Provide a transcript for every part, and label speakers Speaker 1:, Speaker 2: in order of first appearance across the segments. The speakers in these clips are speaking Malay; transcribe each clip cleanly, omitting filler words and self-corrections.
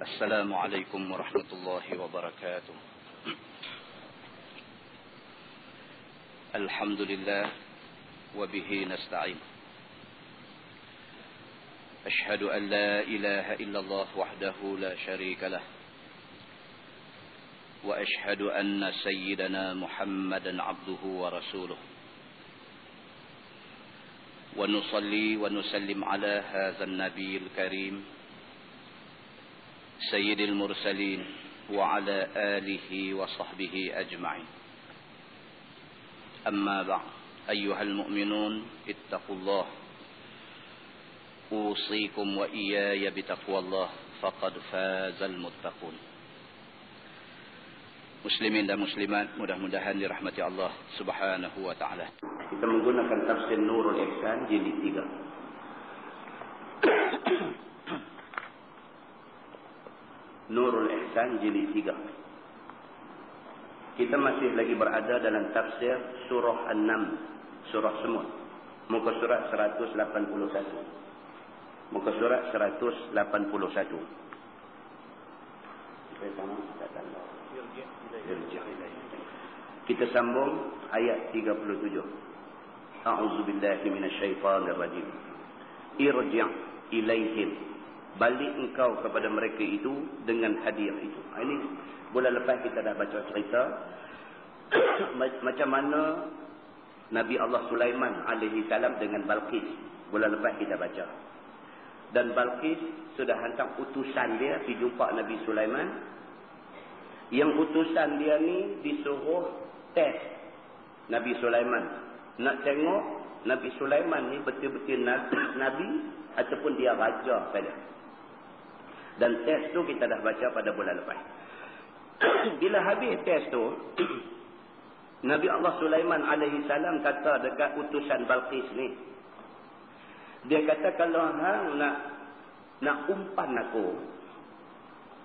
Speaker 1: السلام عليكم ورحمة الله وبركاته. الحمد لله وبه نستعين. أشهد أن لا إله إلا الله وحده لا شريك له، وأشهد أن سيدنا محمدا عبده ورسوله، ونصلي ونسلم على هذا النبي الكريم سيد المرسلين وعلى آله وصحبه أجمعين. أما بعد، أيها المؤمنون اتقوا الله، أوصيكم وإياي بتقوى الله، فقد فاز المتقون. Muslimin dan muslimat, mudah-mudahan dirahmati Allah Subhanahu wa taala. Kita menggunakan tafsir Nurul Ihsan jilid 3. Nurul Ihsan jilid 3. Kita masih lagi berada dalam tafsir surah An-Naml, surah Semut. Muka surat 181. Muka surat 181. Kita sambung ayat 37. A'udzubillahi minasyaitanir rajim. Irji' ilaihim, balik engkau kepada mereka itu dengan hadiah itu. Ini bulan lepas kita dah baca cerita macam mana Nabi Allah Sulaiman alaihi salam dengan Balqis. Bulan lepas kita baca. Dan Balqis sudah hantar utusan dia pergi jumpa Nabi Sulaiman. Yang utusan dia ni disuruh test Nabi Sulaiman. Nak tengok Nabi Sulaiman ni betul-betul Nabi ataupun dia raja saja. Dan test tu kita dah baca pada bulan lepas. Bila habis test tu, Nabi Allah Sulaiman alaihi salam kata dekat utusan Balqis ni. Dia kata, kalau hang nak umpan aku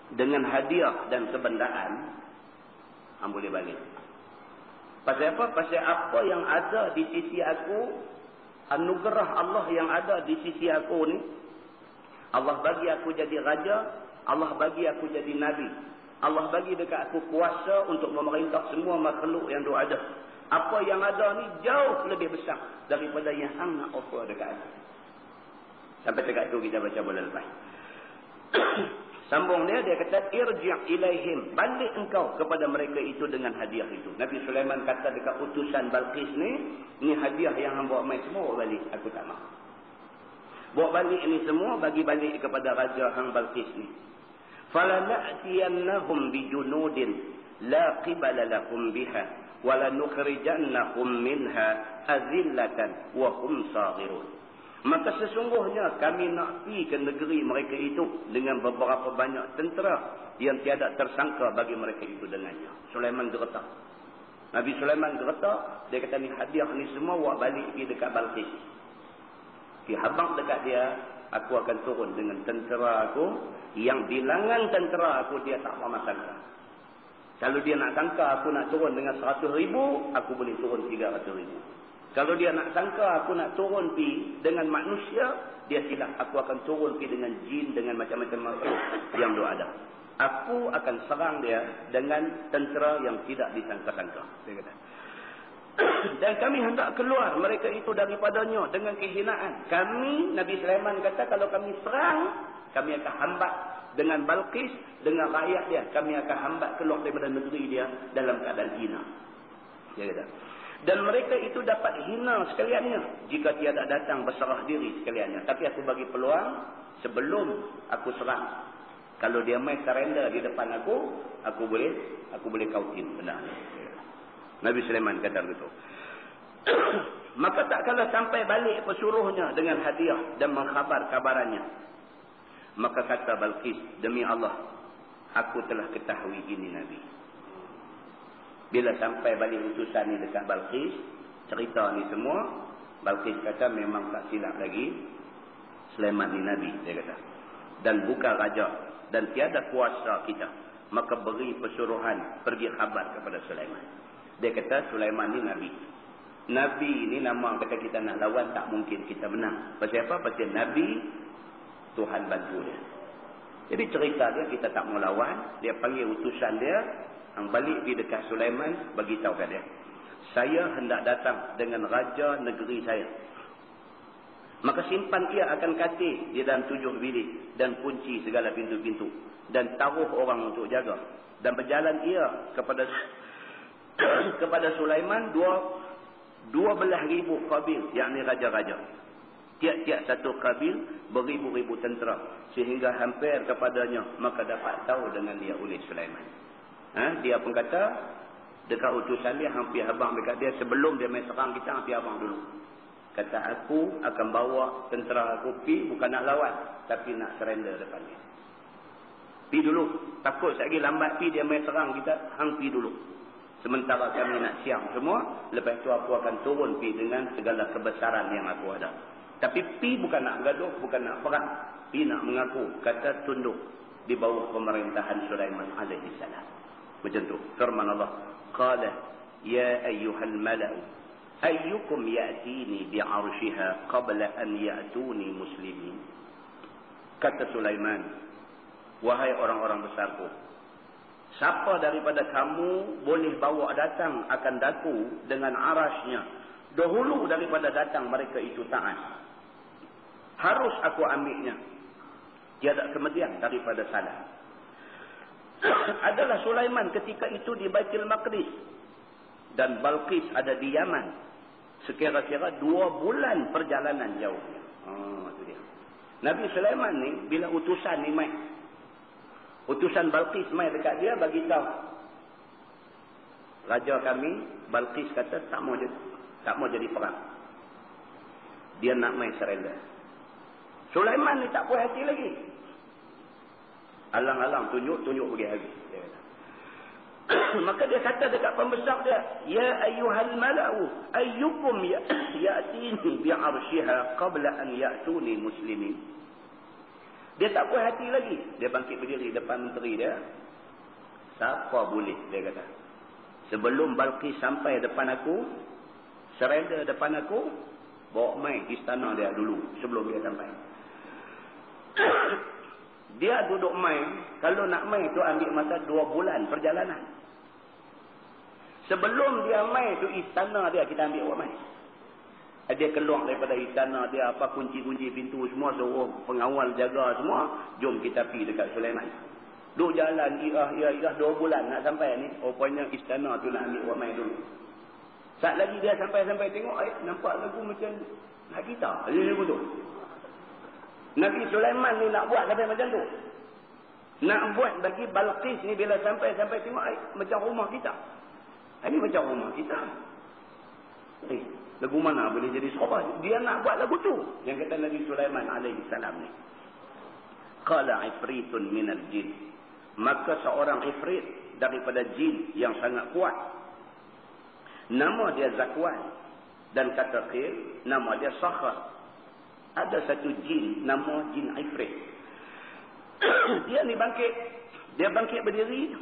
Speaker 1: dengan hadiah dan kebendaan, hang boleh balik. Pasal apa? Pasal apa yang ada di sisi aku, anugerah Allah yang ada di sisi aku ni, Allah bagi aku jadi raja, Allah bagi aku jadi nabi, Allah bagi dekat aku kuasa untuk memerintah semua makhluk yang ada. Apa yang ada ni jauh lebih besar daripada yang hang nak offer dekat aku. Sampai dekat tu kita baca bulan lepas. Sambung dia kata, irji' ilaihim, balik engkau kepada mereka itu dengan hadiah itu. Nabi Sulaiman kata dekat utusan Balqis ni hadiah yang hang bawa mai semua balik, aku tak mahu. Bawa balik ini semua, bagi balik kepada raja hang Balqis ni. Falana'tiyannahum bijunudin la qibala lahum biha wa lanukhrijannahum minha azillatan wa hum saghirun. Maka sesungguhnya kami nak pergi ke negeri mereka itu dengan beberapa banyak tentera yang tiada tersangka bagi mereka itu dengannya. Sulaiman gertak. Nabi Sulaiman gertak. Dia kata, ni hadiah ni semua buat balik pergi dekat Balqis. Pergi habang dekat dia, aku akan turun dengan tentera aku, yang bilangan tentera aku dia tak pernah sangka. Kalau dia nak sangka aku nak turun dengan 100,000, aku boleh turun 300,000. Kalau dia nak sangka aku nak turun pi dengan manusia, dia silap. Aku akan turun pi dengan jin, dengan macam-macam makhluk yang ada. Aku akan serang dia dengan tentera yang tidak disangka-sangka. Dia kata. Dan kami hendak keluar mereka itu daripadanya dengan kehinaan. Kami, Nabi Sulaiman kata, kalau kami serang, kami akan hambat dengan Balqis, dengan rakyat dia. Kami akan hambat keluar daripada negeri dia dalam keadaan hina. Dia kata. Dan mereka itu dapat hina sekaliannya jika tiada datang berserah diri sekaliannya. Tapi aku bagi peluang sebelum aku serang. Kalau dia main surrender di depan aku boleh kautin benar. Nabi Sulaiman kata begitu. Maka tak kala sampai balik pesuruhnya dengan hadiah dan mengkhabar kabarannya. Maka kata Balqis, demi Allah, aku telah ketahui ini Nabi. Bila sampai balik utusan ni dekat Balqis, cerita ni semua, Balqis kata memang tak silap lagi, Sulaiman ni Nabi, dia kata. Dan bukan raja, dan tiada kuasa kita. Maka beri pesuruhan, pergi khabar kepada Sulaiman. Dia kata Sulaiman ni Nabi. Nabi ni nama kata kita nak lawan tak mungkin kita menang. Pasal apa? Pasal Nabi Tuhan bantu dia. Jadi cerita dia, kita tak mau lawan. Dia panggil utusan dia, yang balik di dekat Sulaiman, bagi tahu kat dia, saya hendak datang dengan raja negeri saya. Maka simpan ia akan katil di dalam 7 bilik dan kunci segala pintu-pintu dan taruh orang untuk jaga. Dan berjalan ia kepada Sulaiman 12,000 kabil, yakni raja-raja. Tiap-tiap satu kabil beribu-ribu tentera, sehingga hampir kepadanya, maka dapat tahu dengan dia oleh Sulaiman. Dia pun kata dekat utusan dia, hampir abang dekat dia, sebelum dia main serang kita, hampir abang dulu. Kata, aku akan bawa tentera aku pergi, bukan nak lawan, tapi nak surrender depan dia. Pergi dulu. Takut sekali lambat pergi, dia main serang kita, hang pergi dulu. Sementara kami nak siap semua, lepas tu aku akan turun pergi dengan segala kebesaran yang aku ada. Tapi pergi bukan nak bergaduh, bukan nak perang. Pergi nak mengaku, kata tunduk di bawah pemerintahan Sulaiman alaihi salam. Macam tu. Firman Allah, qala ya ayyuhal mala'u ayyukum ya'tini bi'arshiha qabla an ya'tuni muslimin. Kata Sulaiman, wahai orang-orang besarku, siapa daripada kamu boleh bawa datang akan daku dengan arasnya dahulu daripada datang mereka itu taat? Harus aku ambilnya. Tiada kemudian daripada salah. Adalah Sulaiman ketika itu di Baitul Maqdis dan Balqis ada di Yaman. Sekira-kira 2 bulan perjalanan jauhnya. Itu dia. Nabi Sulaiman ni bila utusan ni mai, utusan Balqis mai dekat dia, bagi tahu raja kami Balqis kata tak mau jadi perang. Dia nak mai surrender. Sulaiman ni tak puas hati lagi. Alang-alang tunjuk pergi habis. Maka dia kata dekat pembesar dia, ya ayyuhal mala'u ayyukum ya'tini bi'arshiha qabla an ya'tuni muslimin. Dia tak puas hati lagi. Dia bangkit berdiri depan menteri dia. Siapa boleh, dia kata, sebelum Balqis sampai depan aku, surrender depan aku, bawa mai istana dia dulu sebelum dia sampai. Dia duduk main, kalau nak main tu ambil masa 2 bulan perjalanan. Sebelum dia main tu istana dia kita ambil buat main. Dia keluar daripada istana dia, apa kunci-kunci pintu semua, suruh pengawal jaga semua, jom kita pergi dekat Sulaiman. Duk jalan irah 2 bulan nak sampai ni, rupanya istana tu nak ambil buat main dulu. Saat lagi dia sampai tengok, nampak lagu macam nak kita. Dia betul. Nabi Sulaiman ni nak buat sampai macam tu. Nak buat bagi Balqis ni bila sampai tengok macam rumah kita. Ini macam rumah kita. Lagu mana boleh jadi serupa? Dia nak buat lagu tu. Yang kata Nabi Sulaiman alaihi salam ni. Qala ifritun minal jin. Maka seorang ifrit daripada jin yang sangat kuat. Nama dia Zakwan. Dan kata Qil, nama dia Sakhar. Ada satu jin, nama jin Ifrit. Dia ni bangkit. Dia bangkit berdiri.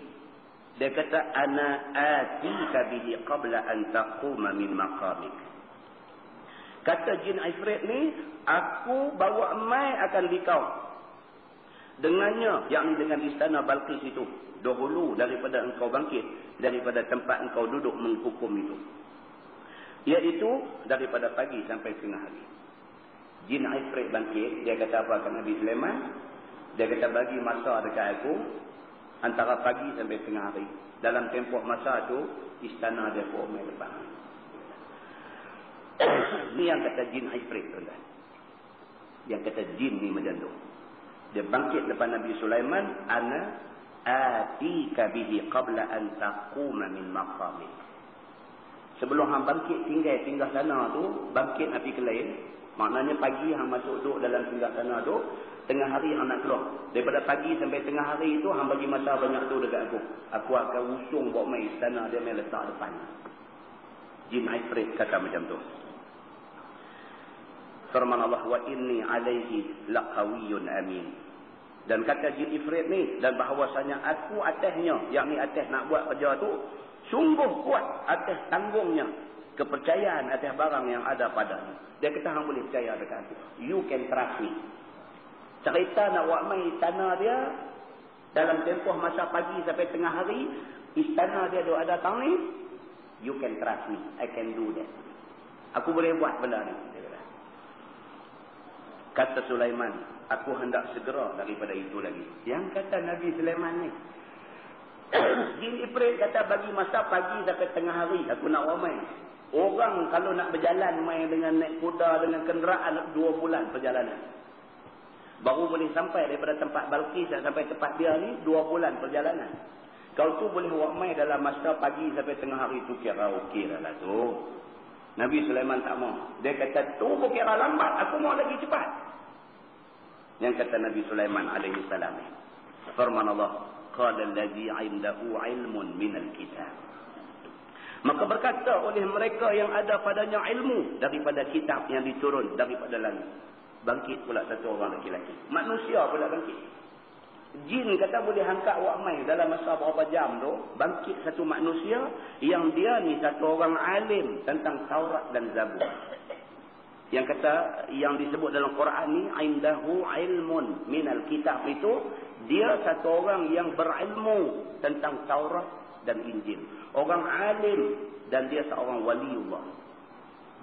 Speaker 1: Dia kata, ana atika bihi qabla an taquma min maqamik. Kata jin Ifrit ni, aku bawa mai akan dikau. Dengannya, yakni dengan istana Balqis itu. Dahulu daripada engkau bangkit. Daripada tempat engkau duduk menghukum itu. Iaitu daripada pagi sampai tengah hari. Jin Ifrit bangkit, dia kata apa ke Nabi Sulaiman? Dia kata bagi masa dekat aku antara pagi sampai tengah hari. Dalam tempoh masa tu istana dia pun main depan. Ni yang kata jin Ifrit tuan-tuan. Yang kata jin ni macam tu. Dia bangkit depan Nabi Sulaiman, ana atika bihi qabla an taquma min maqamik. Sebelum hang bangkit tinggal sana tu, bangkit api ke lain. Maknanya pagi hang masuk duduk dalam singgah sana tu, tengah hari hang nak keluar. Daripada pagi sampai tengah hari itu hang bagi masa banyak tu dekat aku. Aku akan usung bawa mai istana dia mai letak depan. Jin Ifrit kata macam tu. Firman Allah, wa inni alaihi laqawiyyun amin. Dan kata jin Ifrit ni, dan bahawasanya aku atasnya, yakni atas nak buat kerja tu, sungguh kuat atas tanggungnya. Kepercayaan atas barang yang ada padanya. Dia kata hang boleh percaya dekat aku. You can trust me. Cerita nak buat mai istana dia, dalam tempoh masa pagi sampai tengah hari, istana dia ada datang ni, you can trust me, I can do that. Aku boleh buat benda ni. Kata Sulaiman, aku hendak segera daripada itu lagi. Yang kata Nabi Sulaiman ni, jin Ifrit kata bagi masa pagi sampai tengah hari, aku nak buat mai. Orang kalau nak berjalan mai dengan naik kuda, dengan kenderaan, 2 bulan perjalanan. Baru boleh sampai daripada tempat Balqis sampai tempat dia ni 2 bulan perjalanan. Kau tu boleh buat mai dalam masa pagi sampai tengah hari tu, kira okey dah lah tu. Nabi Sulaiman tak mau. Dia kata tu kira lambat, aku mau lagi cepat. Yang kata Nabi Sulaiman alaihi salam, firman Allah, qala allazi 'indahu 'ilmun minal kitab. Maka berkata oleh mereka yang ada padanya ilmu daripada kitab yang diturun daripada langit. Bangkit pula satu orang lelaki. Manusia pula bangkit. Jin kata boleh angkat wak mai dalam masa berapa jam tu. Bangkit satu manusia yang dia ni satu orang alim tentang Taurat dan Zabur. Yang kata, yang disebut dalam Quran ni, indahu ilmun minal kitab itu, dia satu orang yang berilmu tentang Taurat dan Injil. Orang alim dan dia seorang waliullah.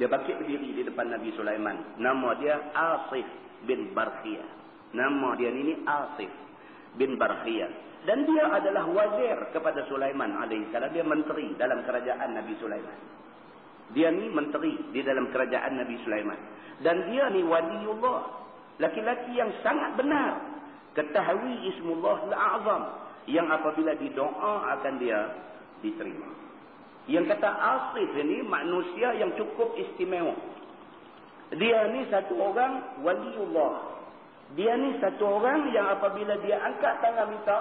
Speaker 1: Dia bangkit berdiri di depan Nabi Sulaiman. Nama dia Asif bin Barkhiyah. Nama dia ni Asif bin Barkhiyah. Dan dia adalah wazir kepada Sulaiman alaihissalam. Dia menteri dalam kerajaan Nabi Sulaiman. Dia ni menteri di dalam kerajaan Nabi Sulaiman. Dan dia ni waliullah. Laki-laki yang sangat benar. Ketahui ismullah al-a'zam. Yang apabila didoa akan dia diterima. Yang kata Asif ini manusia yang cukup istimewa. Dia ni satu orang waliullah. Dia ni satu orang yang apabila dia angkat tangan minta,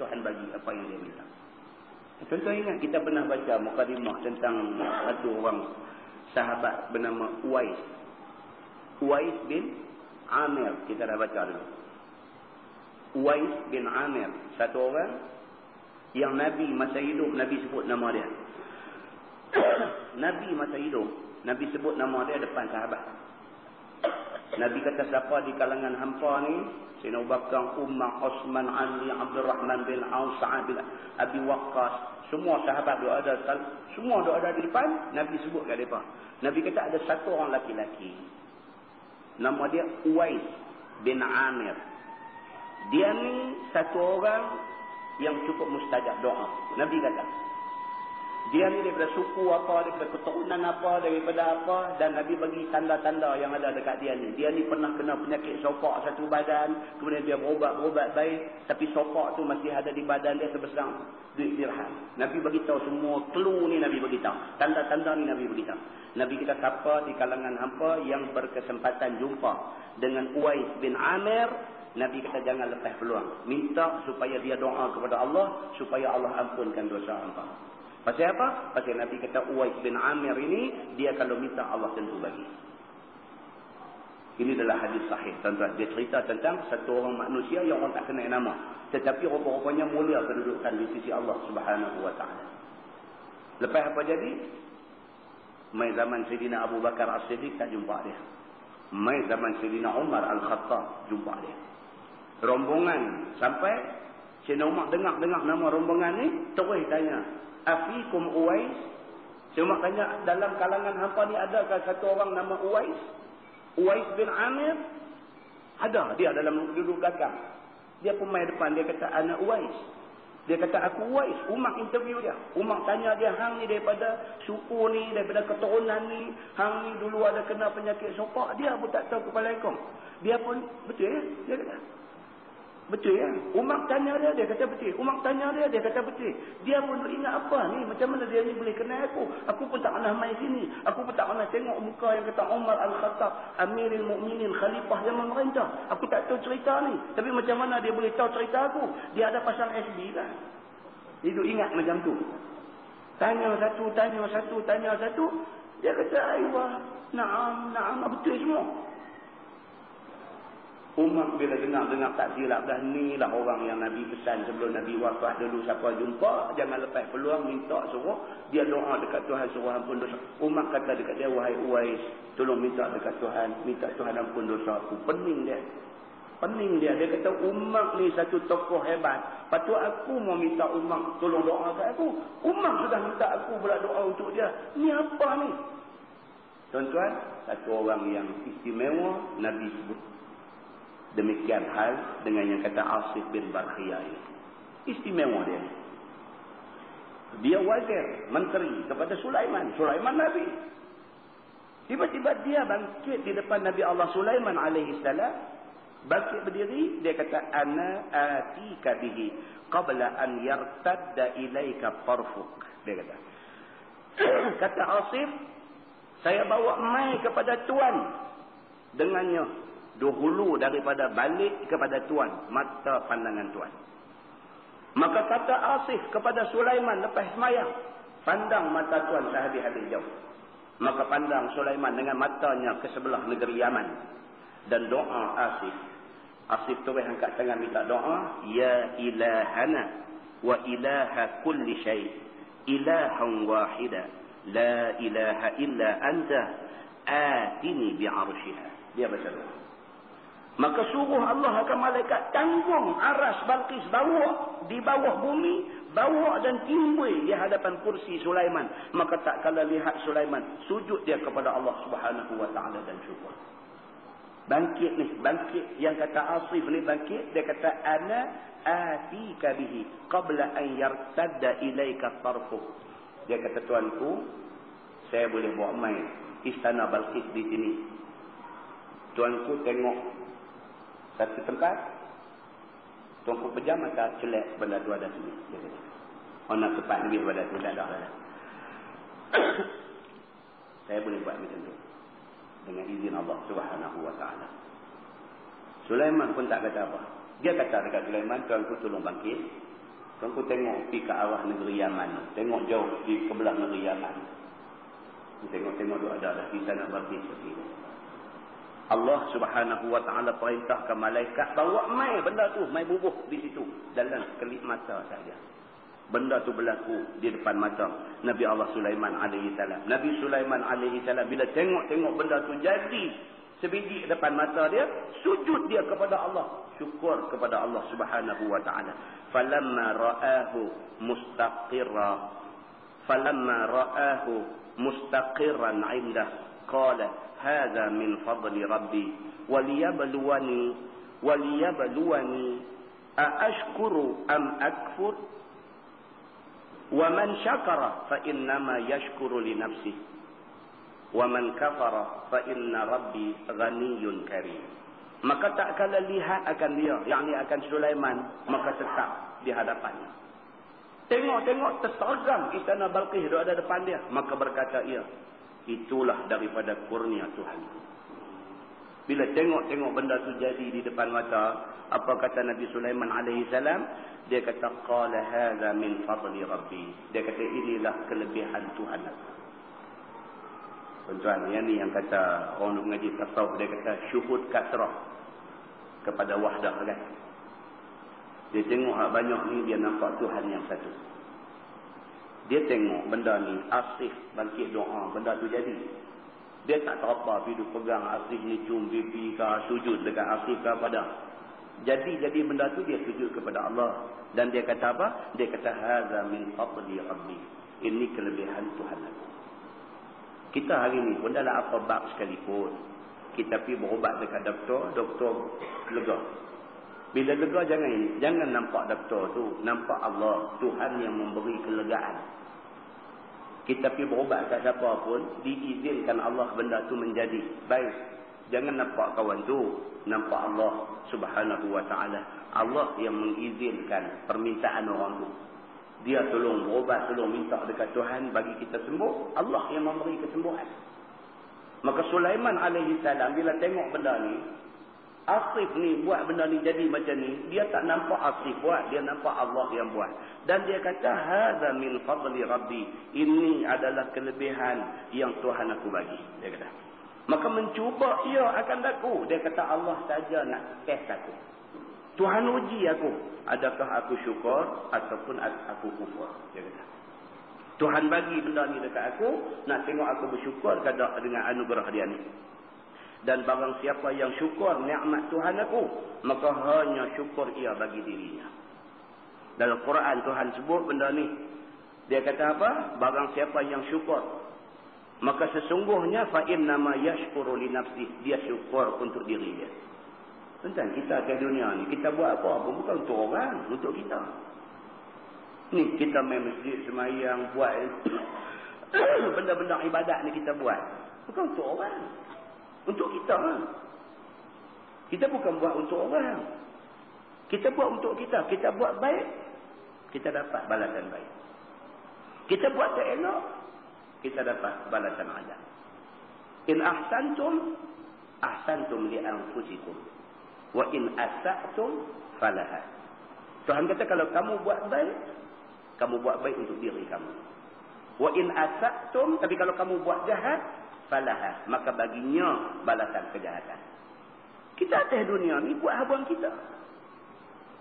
Speaker 1: Tuhan bagi apa yang dia minta. Contoh ingat kita pernah baca mukadimah tentang satu orang sahabat bernama Uwais. Uwais bin Amir, kita dah baca dulu. Uwais bin Amir, satu orang yang Nabi masa hidup Nabi sebut nama dia. Nabi masa hidup Nabi sebut nama dia depan sahabat. Nabi kata siapa di kalangan hampa ni, Sayyidina Abu Bakar, Umar, Osman, Ali, Abdul Rahman bin Auf, Sa'ad bin Abi Waqqas, semua sahabat doa ada, semua doa ada di depan. Nabi sebut kat depa. Nabi kata ada satu orang laki-laki, nama dia Uwais bin Amir. Dia ni satu orang yang cukup mustajab doa. Nabi kata dia ni daripada suku apa, daripada keturunan apa, daripada apa. Dan Nabi bagi tanda-tanda yang ada dekat dia ni. Dia ni pernah kena penyakit sopak satu badan. Kemudian dia berubat baik. Tapi sopak tu masih ada di badan dia sebesar duit dirham. Nabi bagi tahu semua clue ni, Nabi bagi tahu. Tanda-tanda ni Nabi bagi tahu. Nabi kita siapa di kalangan hampa yang berkesempatan jumpa dengan Uwais bin Amir, Nabi kata jangan lepas peluang. Minta supaya dia doa kepada Allah supaya Allah ampunkan dosa hampa. Pasal apa? Pasal Nabi kata Uwais bin Amir ini, dia kalau minta Allah tentu bagi. Ini adalah hadis sahih, tuan-tuan. Dia cerita tentang satu orang manusia yang orang tak kenal nama. Tetapi rupa-rupanya mulia kedudukan di sisi Allah Subhanahu Wa Taala. Lepas apa jadi? Mai zaman Sayyidina Abu Bakar As-Siddiq tak jumpa dia. Mai zaman Sayyidina Umar Al-Khattab jumpa dia. Rombongan sampai Sayyidina Umar dengar nama rombongan ni, terus tanya, Afikum Uwais? Cuma tanya, dalam kalangan hampa ni adakah satu orang nama Uwais? Uwais bin Amir? Ada, dia dalam duduk belakang. Dia pun main depan, dia kata anak Uwais. Dia kata aku Uwais. Umar interview dia. Umar tanya dia, hang ni daripada suku ni, daripada keturunan ni, hang ni dulu ada kena penyakit sopak. Dia pun tak tahu kepala ekong. Dia pun betul ya? Dia kata betul ya? Umar tanya dia, dia kata betul. Umar tanya dia, dia kata betul. Dia pun ingat apa ni? Macam mana dia ni boleh kenal aku? Aku pun tak pernah main sini. Aku pun tak pernah tengok muka yang kata Umar Al-Khattab, Amirul Mukminin, Khalifah zaman merintah. Aku tak tahu cerita ni. Tapi macam mana dia boleh tahu cerita aku? Dia ada pasang SB kan? Dia duk ingat macam tu. Tanya satu. Dia kata, aywa, na'am, betul semua. Umar bila dengar tak silap dah, ni lah orang yang Nabi pesan sebelum Nabi wafat dulu, siapa jumpa jangan lepas peluang, minta suruh dia doa dekat Tuhan suruh ampun dosa. Umar kata dekat dia, wahai Uwais, tolong minta dekat Tuhan, minta Tuhan ampun dosa aku. Pening dia. Pening dia. Dia kata Umar ni satu tokoh hebat. Patut aku mau minta Umar tolong doa kat aku. Umar sudah minta aku pula doa untuk dia. Ni apa ni? Tuan-tuan, satu orang yang istimewa Nabi sebut. Demikian hal dengan yang kata Asif bin Barkhiyah ini. Istimewa dia. Dia wazir, menteri kepada Sulaiman. Sulaiman Nabi. Tiba-tiba dia bangkit di depan Nabi Allah Sulaiman alaihissalam. Bangkit berdiri, dia kata ana atika bihi qabla an yartadda ilaika tarfuk. Dia kata. Kata Asif, saya bawa mai kepada tuan dengannya dahulu daripada balik kepada tuan mata pandangan tuan. Maka kata Asif kepada Sulaiman lepas sembahyang, pandang mata tuan sehabis-habis jauh. Maka pandang Sulaiman dengan matanya ke sebelah negeri Yaman dan doa Asif terus angkat tangan minta doa, ya ilahana wa ilaha kulli syai, ilahan wahida, la ilaha illa anta, atini bi'arsyiha. Dia baca doa. Maka suruh Allah akan malaikat tanggung aras Balqis, bawa di bawah bumi, bawa dan timbul di hadapan kursi Sulaiman. Maka tak kala lihat Sulaiman, sujud dia kepada Allah Subhanahu wa taala dan syukur. Bangkit ni, bangkit yang kata Asif ni bangkit, dia kata ana atika bihi qabla an yartadda ilaika tarfuh. Dia kata tuanku, saya boleh bawa mai istana Balqis di sini. Tuanku tengok satu tempat, tuanku pejam mata celak benda tu ada sini. Dia kata, oh nak cepat lebih pada tu, tak ada. Saya boleh buat macam tu dengan izin Allah Subhanahu wa taala. Sulaiman pun tak kata apa. Dia kata dekat Sulaiman, tuanku tolong bangkit. Tuanku tengok pergi ke arah negeri Yaman. Tengok jauh di sebelah negeri Yaman. Tengok-tengok tu ada di sana Balqis seperti itu. Allah Subhanahu wa taala perintahkan malaikat bawa mai benda tu, mai bubuh di situ dalam sekelip mata saja. Benda tu berlaku di depan mata Nabi Allah Sulaiman alaihi salam. Nabi Sulaiman alaihi salam bila tengok benda tu jadi sebiji depan mata dia, sujud dia kepada Allah, syukur kepada Allah Subhanahu wa taala. Falamma ra'ahu mustaqirran 'indah qala hadha min fadli rabbi waliyabluwani aashkuru am akfur. Wa man syakara fa innama yashkuru li nafsihi wa man kafara fa inna rabbi ghaniyyun karim. Maka tak kala lihat akan dia, yakni akan Sulaiman, maka tetap di hadapannya. Tengok tersergam istana Balqis ada depan dia, maka berkata ia, itulah daripada kurnia Tuhan. Bila tengok benda tu jadi di depan mata, apa kata Nabi Sulaiman alaihi salam? Dia kata qala hadza min fadli rabbi. Dia kata inilah kelebihan Tuhan aku. Tuan-tuan, yang ni yang kata orang mengaji tasawuf, dia kata syuhud kasrah kepada wahdah kan. Dia tengok banyak ni, dia nampak Tuhan yang satu. Dia tengok benda ni, Asif bangkit doa, benda tu jadi. Dia tak tahu apa, pergi pegang Asif ni, cium pipi ke, sujud dekat Asif ke pada. Jadi benda tu dia sujud kepada Allah. Dan dia kata apa? Dia kata hadza min fadli rabbi. Ini kelebihan Tuhan aku. Kita hari ni pun dalam apa bab sekalipun, kita pergi berubat dekat doktor lega. Bila lega jangan nampak doktor tu, nampak Allah, Tuhan yang memberi kelegaan. Kita pergi berubat kat siapa pun, diizinkan Allah benda tu menjadi baik. Jangan nampak kawan tu, nampak Allah Subhanahu wa ta'ala. Allah yang mengizinkan permintaan orang tu. Dia tolong berubat, tolong minta dekat Tuhan bagi kita sembuh. Allah yang memberi kesembuhan. Maka Sulaiman alaihi salam bila tengok benda ni, Asif ni buat benda ni jadi macam ni, dia tak nampak Asif buat, dia nampak Allah yang buat. Dan dia kata hadza min fadli rabbi. Ini adalah kelebihan yang Tuhan aku bagi. Dia kata. Maka mencuba ia akan aku. Dia kata Allah saja nak test aku. Tuhan uji aku. Adakah aku syukur ataupun aku kufur. Dia kata. Tuhan bagi benda ni dekat aku. Nak tengok aku bersyukur ke tak dengan anugerah dia ni. Dan barang siapa yang syukur nikmat Tuhan aku, maka hanya syukur ia bagi dirinya. Dalam Quran Tuhan sebut benda ni. Dia kata apa? Barang siapa yang syukur, maka sesungguhnya fa innama yashkuru li nafsi, dia syukur untuk diri dia. Tentang kita ke dunia ni, kita buat apa pun bukan untuk orang, untuk kita. Ni kita main masjid semayang, buat benda-benda ibadat ni kita buat, bukan untuk orang, untuk kita. Kita bukan buat untuk orang, kita buat untuk kita. Kita buat baik, kita dapat balasan baik. Kita buat tak elok, kita dapat balasan azab. In ahsantum ahsantum li anfusikum wa in asa'tum falaha. Tuhan kata kalau kamu buat baik, kamu buat baik untuk diri kamu. Wa in asa'tum, tapi kalau kamu buat jahat, falaha, maka baginya balasan kejahatan. Kita atas dunia ni buat habuan kita.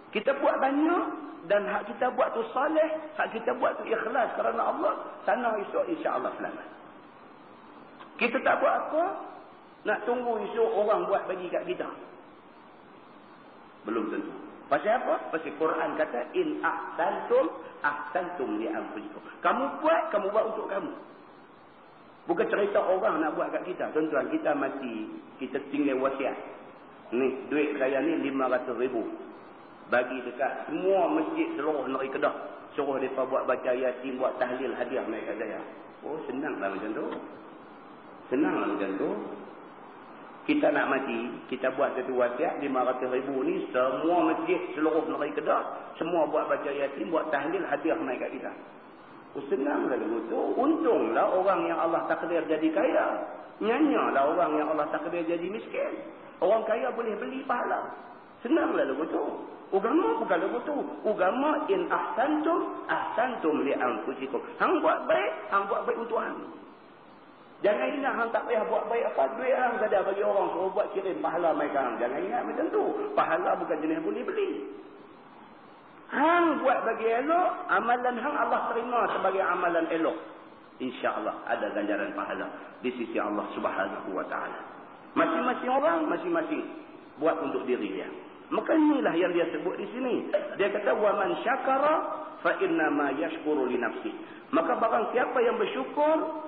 Speaker 1: Kita buat banyak, dan hak kita buat tu salih, hak kita buat tu ikhlas kerana Allah, sana esok insya-Allah selamat. Kita tak buat apa, nak tunggu esok orang buat bagi kat kita. Belum tentu. Pasal apa? Pasal Quran kata in ahsantum ahsantum li anfusikum. Kamu buat untuk kamu. Bukan cerita orang nak buat kat kita. Tuan-tuan, kita mati, kita tinggal wasiat. Ni, duit saya ni 500,000. Bagi dekat semua masjid seluruh negeri Kedah. Suruh mereka buat baca Yasin, buat tahlil, hadiah naik kat saya. Oh, senanglah macam tu. Senanglah macam tu. Kita nak mati, kita buat satu wasiat 500,000 ni, semua masjid seluruh negeri Kedah, semua buat baca Yasin, buat tahlil, hadiah naik kat kita. Oh, senanglah tu. Untunglah orang yang Allah takdir jadi kaya. Nyanyalah orang yang Allah takdir jadi miskin. Orang kaya boleh beli pahala. Senanglah lagu tu. Agama bukan lagu tu. Agama in ahsantum ahsantum li anfusikum. Hang buat baik untuk hang. Jangan ingat hang tak payah buat baik apa, duit hang ada bagi orang suruh buat kirim pahala mereka hang. Jangan ingat macam tu. Pahala bukan jenis boleh beli. Hang buat bagi elok, amalan hang Allah terima sebagai amalan elok. Insya-Allah ada ganjaran pahala di sisi Allah Subhanahu wa taala. Masing-masing orang masing-masing buat untuk diri dia. Maka inilah yang dia sebut di sini. Dia kata wa man syakara fa inna ma yashkuru li nafsi. Maka barang siapa yang bersyukur,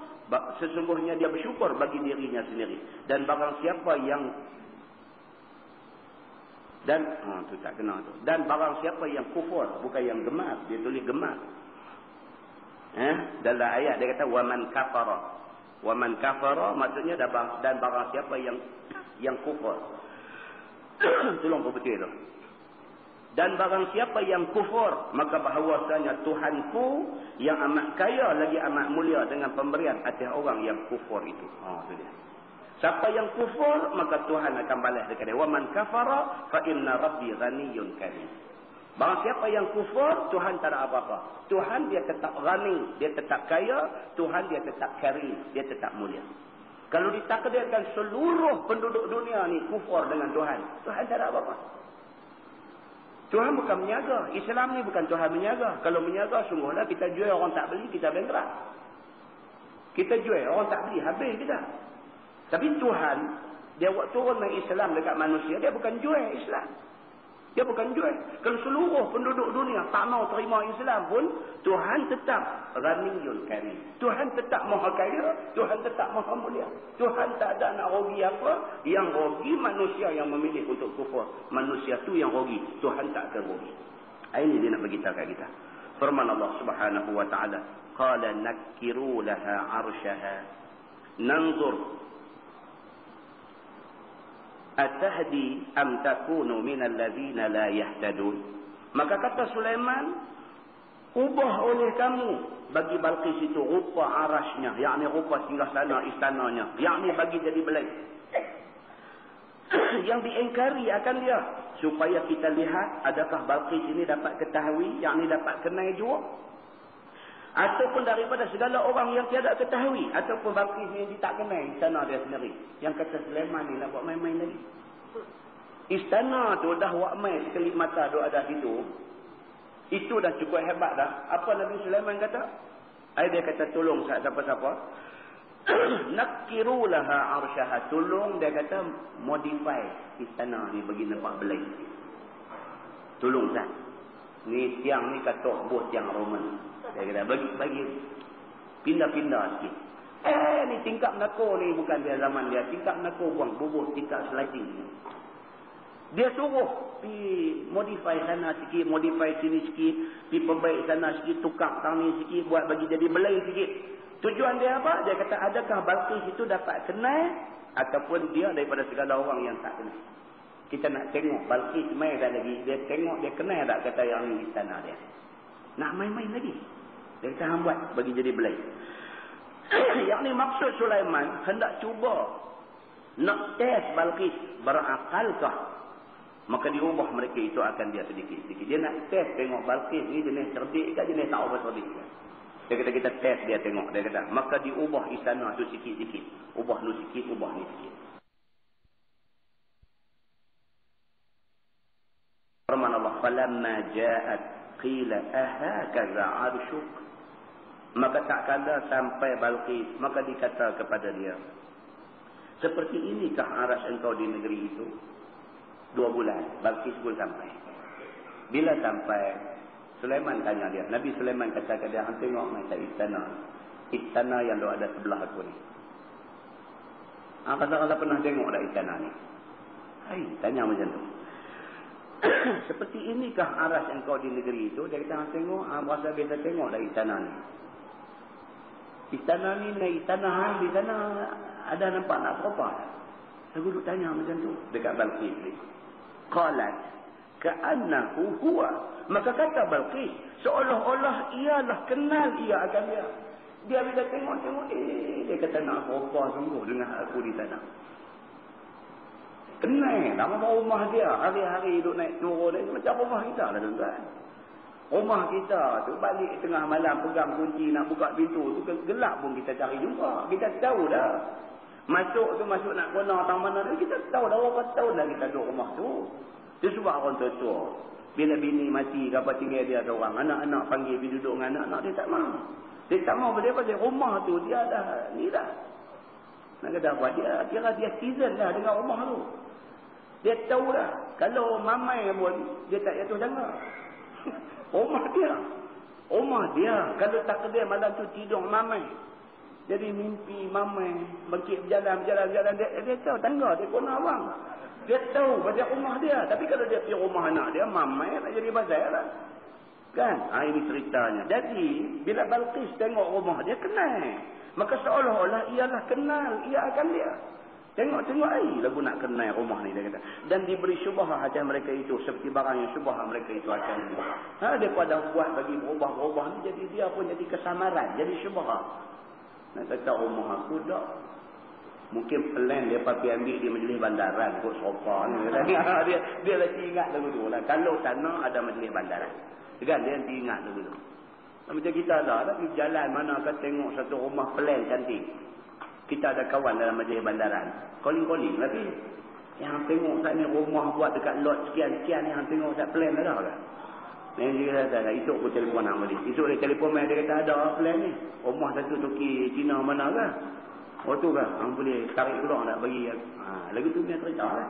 Speaker 1: sesungguhnya dia bersyukur bagi dirinya sendiri. Dan barang siapa yang tu tak kena tu. Dan barang siapa yang kufur, bukan yang gemar, dia tulis gemar. Dalam ayat dia kata wa man kafara. Wa man kafara maksudnya dan barang siapa yang kufur. Tolong betul tu. Dan barang siapa yang kufur, maka bahawasanya Tuhanku yang amat kaya lagi amat mulia dengan pemberian atas orang yang kufur itu. Itu dia. Siapa yang kufur, maka Tuhan akan balas dekat dia. Wa man kafara fa inna rabbi ghaniyyun karim. Barang siapa yang kufur, Tuhan tak ada apa-apa. Tuhan dia tetap ghani, dia tetap kaya, Tuhan dia tetap karim, dia tetap mulia. Kalau ditakdirkan seluruh penduduk dunia ni kufur dengan Tuhan, Tuhan tak ada apa-apa. Tuhan bukan menyaga. Islam ni bukan Tuhan menyaga. Kalau menyaga, sungguhlah kita jual orang tak beli, kita bankrupt. Kita jual orang tak beli, habis kita. Tapi Tuhan, dia buat turun Islam dekat manusia, dia bukan jual Islam. Dia bukan jual. Kalau seluruh penduduk dunia tak mau terima Islam pun, Tuhan tetap Ghaniyyun Karim. Tuhan tetap Maha Kaya, Tuhan tetap Maha Mulia. Tuhan tak ada nak rugi apa. Yang rugi manusia yang memilih untuk kufur. Manusia tu yang rugi. Tuhan tak akan rugi. Ini dia nak beritahu kat kita. Firman Allah Subhanahu wa taala, qala nakkiru laha 'arsyaha nanzur atahdi am takunu minal ladzina la yahtadun. Maka kata Sulaiman, ubah oleh kamu bagi Balqis itu rupa arasnya, yakni rupa singgasana istananya, yakni bagi jadi belai. Yang diingkari akan dia, supaya kita lihat adakah Balqis ini dapat ketahui, yakni dapat kenal jua, ataupun daripada segala orang yang tiada ketahui, ataupun Balqis ini tak kenal istana dia sendiri. Yang kata Sulaiman ni nak buat main-main lagi. Istana tu dah buat main sekelip mata duk ada situ. Itu dah cukup hebat dah. Apa Nabi Sulaiman kata? Dia kata tolong siapa-siapa. Nakiru laha arsyaha. Tolong dia kata modify istana ni bagi nampak belai. Tolong Zat. Ni tiang ni katok buah tiang Roman. Dia kata bagi pindah-pindah sikit. Ni tingkap nako ni bukan dia zaman dia. Tingkap nako buang bubuh tingkap sliding. Dia suruh pi modify sana sikit, modify sini sikit, pi perbaik sana sikit, tukar tang ni sikit, buat bagi jadi belai sikit. Tujuan dia apa? Dia kata adakah Balqis itu dapat kenal ataupun dia daripada segala orang yang tak kenal. Kita nak tengok Balqis mai dah lagi, dia tengok dia kenal tak kata yang ni istana dia. Nak main-main lagi. Dia kata hang buat bagi jadi belai. Yang ni maksud Sulaiman hendak cuba nak test Balqis berakalkah. Maka diubah mereka itu akan dia sedikit-sedikit. Dia nak test tengok Balqis ni jenis cerdik ke jenis tak apa cerdik ke. Dia kata kita test dia tengok. Dia kata maka diubah istana tu sikit-sikit. Ubah ni sikit, ubah ni sikit. Firman Allah, "Falamma ja'at qila ahakaza 'arsyuk." Maka tak kala sampai Balqis, maka dikata kepada dia, "Seperti inikah aras engkau di negeri itu?" 2 bulan Balqis pun sampai. Bila sampai, Sulaiman tanya dia. Nabi Sulaiman kata ke dia, "Hang tengok macam istana yang ada sebelah aku ni. Kata-kata pernah tengok dah istana ni?" Hai, tanya macam tu. "Seperti inikah aras engkau di negeri itu?" Dia kata, "Hang tengok, hang rasa biasa tengok dah istana ni. Istana ni, istana hang di sana ada nampak nak apa?" Aku duduk tanya macam tu dekat Balqis ni. Qalat ka'annahu huwa. Maka kata Balqis, seolah-olah ialah kenal ia akan dia. Dia bila tengok-tengok, dia kata nak apa sungguh dengan aku di sana. Kenal nama rumah dia. Hari-hari duduk naik turun dia macam rumah kita lah tuan-tuan. Rumah kita tu balik tengah malam pegang kunci nak buka pintu tu gelap pun kita cari jumpa. Kita tahu dah. Masuk nak kena tang mana tu kita tahu dah berapa tahun dah kita duduk rumah tu. Dia sebab orang tua-tua. Bila bini mati apa tinggal dia seorang, anak-anak panggil pergi duduk dengan anak-anak dia tak mau. Dia tak mau pasal rumah tu dia dah ni dah. Nak kata apa dia kira dia season dah dengan rumah tu. Dia tahu dah kalau mamai pun dia tak jatuh jangka. Rumah dia kalau tak kedai malam tu tidur mamai. Jadi mimpi mamai bangkit berjalan. Dia tahu tangga dia kena abang. Dia tahu pasal rumah dia. Tapi kalau dia pergi rumah anak dia, mamai nak jadi bazar lah. Kan? Ini ceritanya. Jadi, bila Balqis tengok rumah dia, kenal. Maka seolah-olah ialah kenal. Ia akan dia. Tengok-tengok lagu nak kenal rumah ni. Dia kata. Dan diberi syubhah atas mereka itu. Seperti barang yang syubhah mereka itu akan dia. Dia pada buat bagi berubah-ubah ni. Jadi dia pun jadi kesamaran. Jadi syubhah. Nak kata rumah aku tak. Mungkin plan dia pergi ambil di majlis bandaran kot sofa ni. Dia lagi ingat lagu tu lah. Kalau sana ada majlis bandaran. Kan dia nanti ingat lagu tu. Macam kita lah. Tapi jalan mana akan tengok satu rumah plan cantik. Kita ada kawan dalam majlis bandaran. Calling-calling lagi. Yang tengok saat ni rumah buat dekat lot sekian-sekian ni. Yang tengok saat plan ada kan. Yang dia kata, esok aku telefon nak balik. Esok dia telefon dia kata ada plan ni. Rumah satu Turki Cina mana kan. Oh tu kan. Orang boleh tarik keluar nak bagi. Lagu tu punya cerita lah.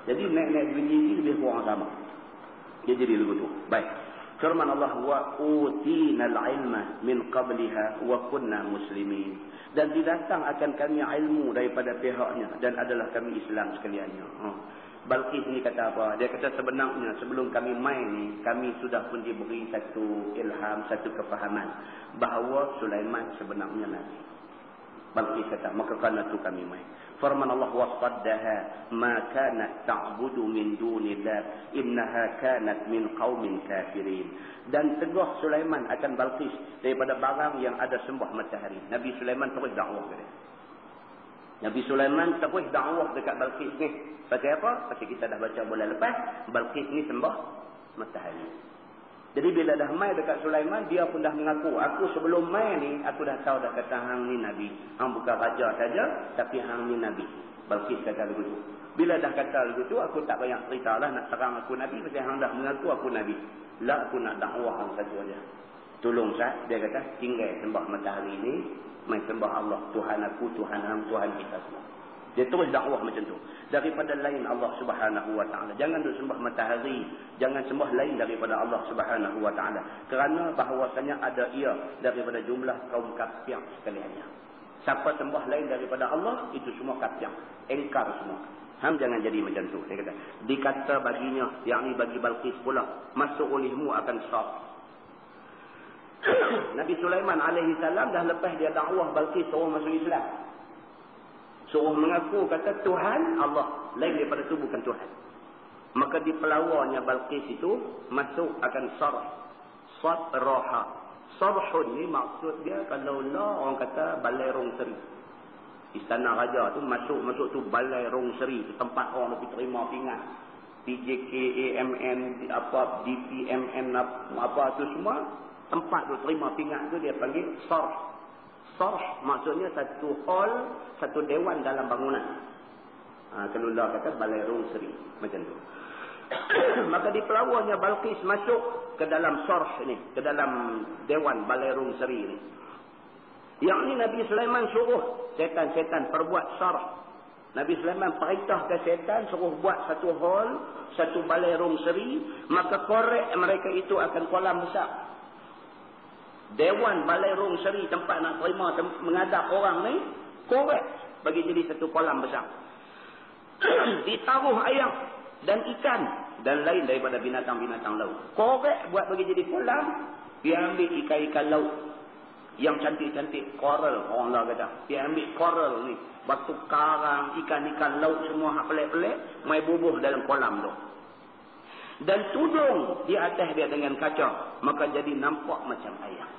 Speaker 1: Jadi naik-naik bunyi ni lebih kurang sama. Dia jadi lagu tu. Baik. Firman Allah. Wa utinal ilma min qabliha wa kunna muslimin. Dan didatang akan kami ilmu daripada pihaknya. Dan adalah kami Islam sekaliannya. Balqis ni kata apa? Dia kata sebenarnya sebelum kami main ni, kami sudah pun diberi satu ilham, satu kefahaman bahawa Sulaiman sebenarnya Nabi. Balqis kata, maka kerana tu kami main. Firman Allah, wasaddaha ma kanat ta'budu min dunillah innaha kanat min qaumin kafirin. Dan teguh Sulaiman akan Balqis daripada barang yang ada sembah matahari. Nabi Sulaiman terus dakwah ke dia. Nabi Sulaiman terus dakwah dekat Balqis ni. Pasal apa? Pasal kita dah baca bulan lepas, Balqis ni sembah matahari. Jadi bila dah mai dekat Sulaiman, dia pun dah mengaku, aku sebelum mai ni, aku dah tahu dah kata hang ni Nabi. Hang bukan raja saja, tapi hang ni Nabi. Balqis kata begitu. Bila dah kata begitu, aku tak banyak cerita lah nak terang aku Nabi. Pasal hang dah mengaku aku Nabi. Lah aku nak dakwah hang satu aja. Tolong Ustaz, dia kata tinggal sembah matahari ni, mai sembah Allah, Tuhan aku, Tuhan hang, Tuhan kita semua. Dia terus dakwah macam tu. Daripada lain Allah Subhanahu Wa Taala. Jangan duk sembah matahari, jangan sembah lain daripada Allah Subhanahu Wa Taala. Kerana bahawasanya ada ia daripada jumlah kaum kafir sekaliannya. Siapa sembah lain daripada Allah, itu semua kafir, engkar semua. Ham jangan jadi macam tu. Dia kata, dikata baginya, yakni bagi Balqis pula, masuk olehmu akan saf. Nabi Sulaiman alaihi salam dah lepas dia dakwah Balqis suruh masuk Islam. Suruh mengaku kata Tuhan Allah, lain daripada tu bukan Tuhan. Maka di pelawarnya Balqis itu masuk akan sarh. Sarha. Sarhun ni maksud dia kalau lah orang kata balai rong seri. Istana raja tu masuk tu balai rong seri, tempat orang lebih terima pingat. PJK, AMN, apa DPMN apa tu semua, tempat tu terima pingat tu dia panggil sarh. Sarh maksudnya satu hall, satu dewan dalam bangunan. Kalau lah kata balai rong seri macam tu. Maka di pelawarnya Balqis masuk ke dalam sarh ni, ke dalam dewan balai rong seri ni. Yang ni Nabi Sulaiman suruh setan-setan perbuat sarh. Nabi Sulaiman perintah ke setan suruh buat satu hall, satu balai rong seri, maka korek mereka itu akan kolam besar. Dewan balai rong seri, tempat nak terima mengadap orang ni, korek bagi jadi satu kolam besar. Ditaruh ayam dan ikan dan lain daripada binatang-binatang laut. Korek buat bagi jadi kolam, dia ambil ikan-ikan laut yang cantik-cantik, coral orang lah kata. Dia ambil coral ni, batu karang, ikan-ikan laut semua hak pelik-pelik, mai bubuh dalam kolam tu. Dan tudung di atas dia dengan kaca, maka jadi nampak macam ayam.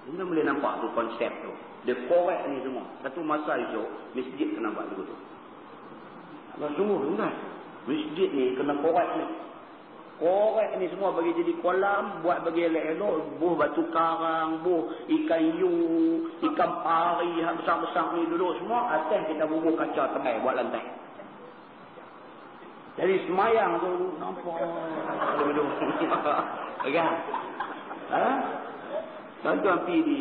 Speaker 1: Kita boleh nampak tu konsep tu. Dia korek ni semua. Satu masa itu, masjid kena buat begitu. Allah sungguh kan? Masjid ni kena korek ni. Korek ni semua bagi jadi kolam, buat bagi elok-elok, buh batu karang, buh ikan yu, ikan pari, besar-besar ni duduk semua, atas kita bubuh kaca tebal buat lantai. Jadi semayang tu, nampak. Kan? Ha? Tuan-tuan pergi di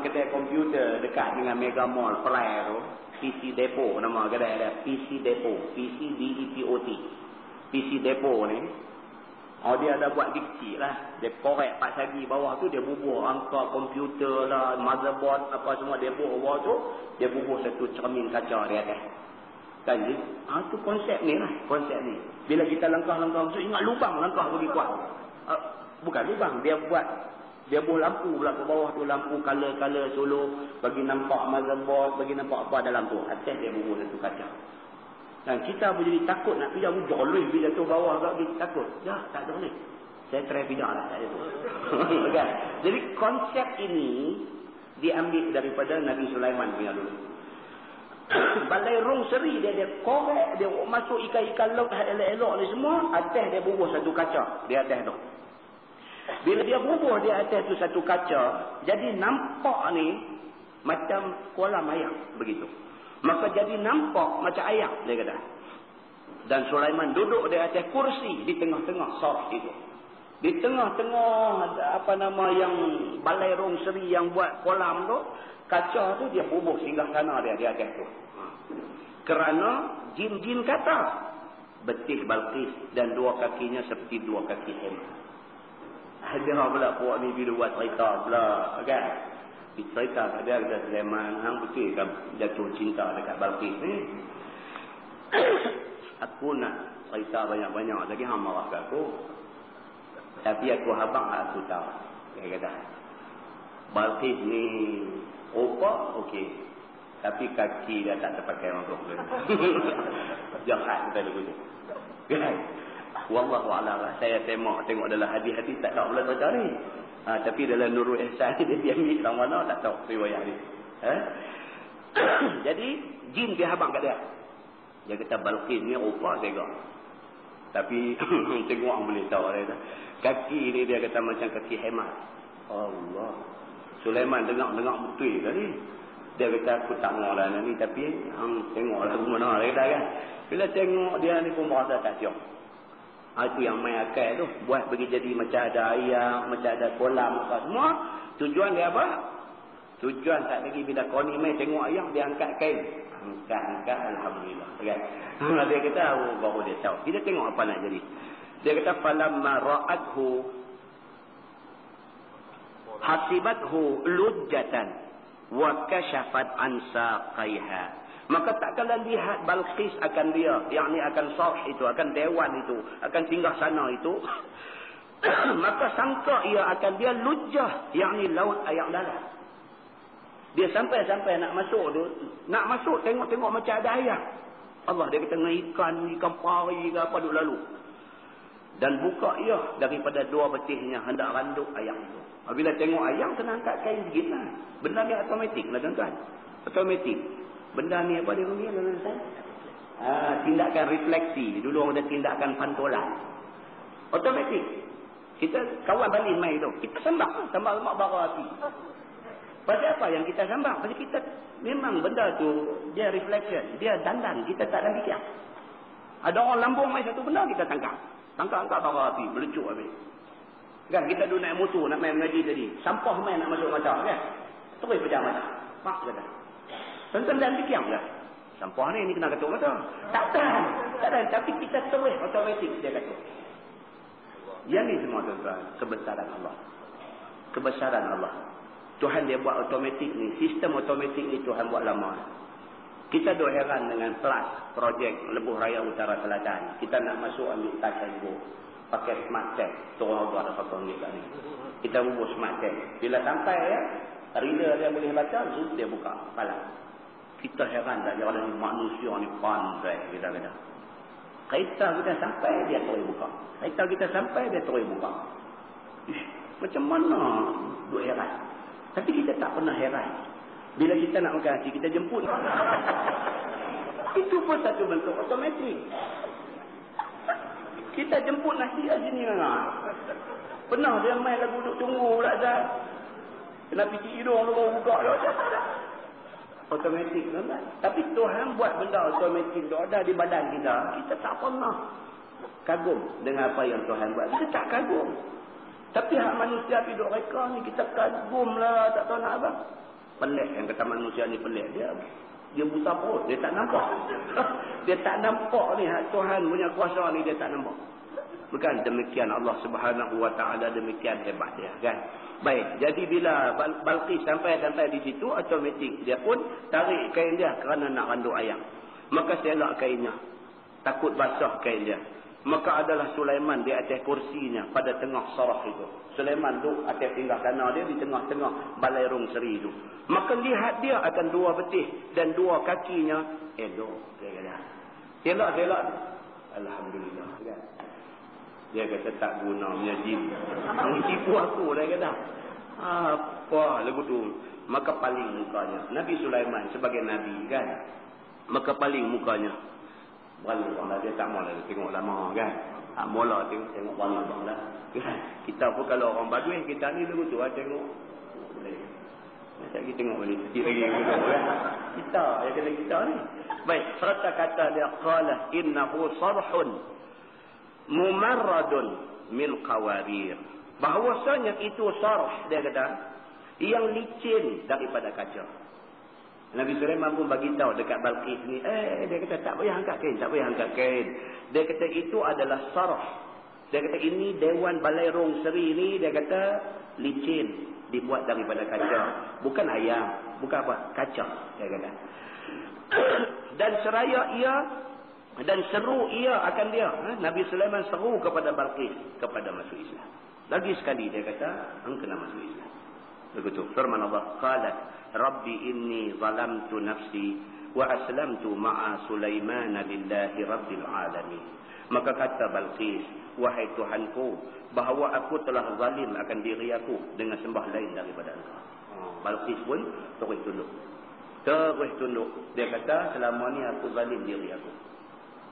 Speaker 1: kedai komputer dekat dengan Mega Mall Perai tu, PC Depot nama kedai ada, PC Depot, PC DEPOT. PC Depot ni, dia ada buat kecil lah. Dia korek pak sagi bawah tu, dia bubuh angka komputer lah, motherboard apa semua dia bubuh bawah tu, dia bubuh satu cermin kaca di atas. Kan je? Tu konsep ni lah, konsep ni. Bila kita langkah-langkah masuk, ingat lubang langkah bagi kuat. Bukan lubang, dia buh lampu pula ke bawah tu, lampu color-color solo, bagi nampak motherboard, bagi nampak apa dalam tu. Atas dia bubuh satu kaca. Dan kita boleh takut nak pindah jolih bila tu bawah agak kita takut. Ya, tak boleh. Saya try pindah lah. Tak ada tu. Kan? Jadi konsep ini diambil daripada Nabi Sulaiman punya dulu. Balai rong seri dia korek, dia masuk ikan-ikan laut elok-elok ni semua, atas dia bubuh satu kaca di atas tu. Bila dia bubuh di atas tu satu kaca, jadi nampak ni macam kolam ayam begitu. Maka jadi nampak macam ayam dia kata. Dan Sulaiman duduk di atas kursi di tengah-tengah sarh itu. Di tengah-tengah yang balai rong seri yang buat kolam tu, kaca tu dia bubuh singgah sana dia di atas tu. Kerana jin-jin kata betih Balqis dan dua kakinya seperti dua kaki hemah. Dia pula puak ni bila buat cerita pula kan. Cerita dia kata Sulaiman hang betul kan jatuh cinta dekat Balqis ni. Aku nak cerita banyak-banyak lagi hang marah kat aku. Tapi aku habang aku tahu. Dia kata Balqis ni rupa okey. Tapi kaki dia tak terpakai untuk tu. Jahat kata begitu. Kan? Wallahu a'lam. Saya tengok dalam hadis-hadis tak tahu pula cerita ni. Tapi dalam Nurul Ihsan dia ambil dalam mana tak tahu riwayat ni. Jadi jin dia habang kat dia. Dia kata Balqis ni rupa tega. Tapi tengok orang boleh tahu dia kata. Kaki ni dia kata macam kaki hemat. Allah. Sulaiman dengar betul tadi. Dia kata aku tak mahu lah ni, tapi tengoklah mana dia kata kan. Bila tengok dia ni pun merasa tak siap. Itu yang main akal tu. Buat bagi jadi macam ada ayam, macam ada kolam, apa semua. Tujuan dia apa? Tujuan tak lagi bila kau ni main tengok ayam, dia angkat kain. Angkat, alhamdulillah. Kan? Dia kata, baru dia tahu. Kita tengok apa nak jadi. Dia kata, falamma ra'athu hasibathu lujjatan wa kashafat an saqaiha. Maka tak kala lihat Balqis akan dia, yakni akan sarh itu, akan dewan itu, akan singgah sana itu. Maka sangka ia akan dia lujjah, yakni laut air dalam. Dia sampai nak masuk tu, nak masuk tengok-tengok macam ada air. Allah, dia kata ikan pari ke apa duk lalu. Dan buka ia daripada dua betihnya hendak randuk ayam itu. Bila tengok ayam kena angkat kain sikit lah. Benda ni automatik lah tuan-tuan. Automatik. Benda ni apa dia punya tuan-tuan? Tindakan refleksi. Dulu orang ada tindakan pantulan. Automatik. Kita kawan balik main tu. Kita sambang lemak bara api. Pasal apa yang kita sambang? Pasal kita memang benda tu dia reflection. Dia dandan. Kita tak ada fikir. Ada orang lambung main satu benda kita tangkap. Tangkap bara api. Melecuk habis. Kan kita dulu naik motor nak main mengaji tadi. Sampah main nak masuk mata kan. Terus pejam mata. Mak kata. Tonton dan fikir ke? Sampah ni kena ketuk mata. Tak ada. Tapi kita terus automatik dia ketuk. Yang ni semua tuan-tuan. Kebesaran Allah. Kebesaran Allah. Tuhan dia buat automatik ni. Sistem automatik ni Tuhan buat lama. Kita duk heran dengan PLUS projek Lebuh Raya Utara Selatan. Kita nak masuk ambil touch and go. Pakai smart tag. Turun ada RM1 kat ni. Kita hubung smart tag. Bila sampai ya, reader dia boleh baca, dia buka kepala. Kita heran tak ada manusia ni pandai kita kata. Kereta kita sampai dia terus buka. Kereta kita sampai dia terus buka. Macam mana duk heran? Tapi kita tak pernah heran. Bila kita nak makan nasi, kita jemput. Itu pun satu bentuk automatik. Kita jemput nasi kat sini memang. Pernah dia main lagu duduk tunggu pula Zat. Kena picit hidung tu buka. Automatik kan? Tapi Tuhan buat benda automatik tu ada di badan kita. Kita tak pernah kagum dengan apa yang Tuhan buat. Kita tak kagum. Tapi hak manusia hidup reka ni kita kagum lah. Tak tahu nak apa. Pelik yang kata manusia ni pelik. Dia buta perut. Dia tak nampak. Dia tak nampak ni. Tuhan punya kuasa ni dia tak nampak. Bukan demikian Allah Subhanahu Wa Taala, demikian hebat dia kan. Baik. Jadi bila Balqis sampai di situ, automatik dia pun tarik kain dia kerana nak randuk ayam. Maka selak kainnya. Takut basah kain dia. Maka adalah Sulaiman di atas kursinya pada tengah sarah itu. Sulaiman duduk atas tinggal kanan dia di tengah-tengah balai rung seri itu. Maka lihat dia akan dua betih dan dua kakinya elok. Dia kata. Elok. Alhamdulillah. Kan? Dia kata tak guna punya jin. Tipu aku dia kata. Apa lagu tu. Maka paling mukanya. Nabi Sulaiman sebagai Nabi kan. Maka paling mukanya. Berlalu dia tak mahu tengok lama kan. Mula tengok berlalu lah. Kita pun kalau orang bagus kita ni lagu tu tengok. Macam kita tengok balik. Sikit lagi kan. Kita yang kena kita ni. Baik. Serta kata dia. Qala innahu sarhun mumarradun min qawarir. Bahawasanya itu sarh dia kata. Yang licin daripada kaca. Nabi Sulaiman pun bagi tahu dekat Balqis ni, dia kata tak payah angkat kain. Dia kata itu adalah sarh. Dia kata ini dewan balai rong seri ni, dia kata licin, dibuat daripada kaca. Bukan ayam, bukan apa, kaca, dia kata. Dan seraya ia dan seru ia akan dia. Nabi Sulaiman seru kepada Balqis kepada masuk Islam. Lagi sekali dia kata, hang kena masuk Islam. Begitu firman Allah, qalat rabbi inni zalamtu nafsi wa aslamtu ma'a Sulaiman lillahi rabbil alamin. Maka kata Balqis, wahai Tuhanku, bahawa aku telah zalim akan diri aku dengan sembah lain daripada engkau. Balqis pun terus tunduk. Dia kata selama ni aku zalim diri aku.